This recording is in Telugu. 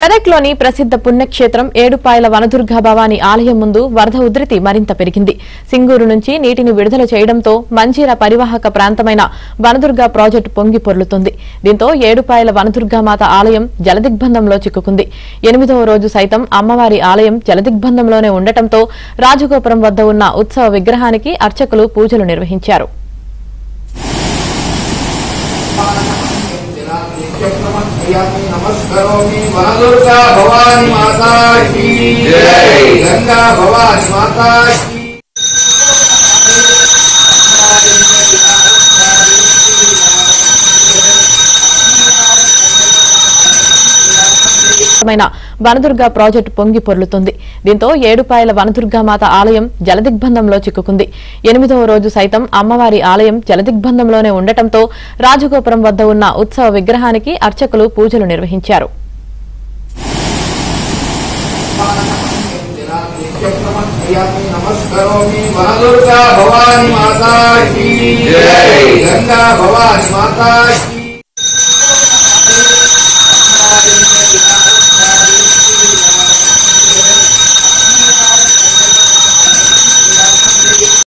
మెదక్లోని ప్రసిద్ధ పుణ్యక్షేత్రం ఏడుపాయల వనదుర్గ భవాని ఆలయం ముందు వరద ఉధృతి మరింత పెరిగింది. సింగూరు నుంచి నీటిని విడుదల చేయడంతో మంజీర పరివాహక ప్రాంతమైన వనదుర్గ ప్రాజెక్టు పొంగి పొర్లుతుంది. దీంతో ఏడుపాయల వనదుర్గామాత ఆలయం జలదిగ్బంధంలో చిక్కుకుంది. 8వ రోజు సైతం అమ్మవారి ఆలయం జలదిగ్బంధంలోనే ఉండటంతో రాజగోపురం వద్ద ఉన్న ఉత్సవ విగ్రహానికి అర్చకులు పూజలు నిర్వహించారు. नमस्कारोमि वनदुर्गा भवानी माता की जय। गंगा भवानी माता की వనదుర్గ ప్రాజెక్టు పొంగి పొర్లుతుంది. దీంతో ఏడుపాయల వనదుర్గామాత ఆలయం జలదిగ్బంధంలో చిక్కుకుంది. 8వ రోజు సైతం అమ్మవారి ఆలయం జలదిగ్బంధంలోనే ఉండటంతో రాజగోపురం వద్ద ఉన్న ఉత్సవ విగ్రహానికి అర్చకులు పూజలు నిర్వహించారు. नमस्कारोमि वनदुर्गा भवानी माता की जय। गंगा भवानी माता की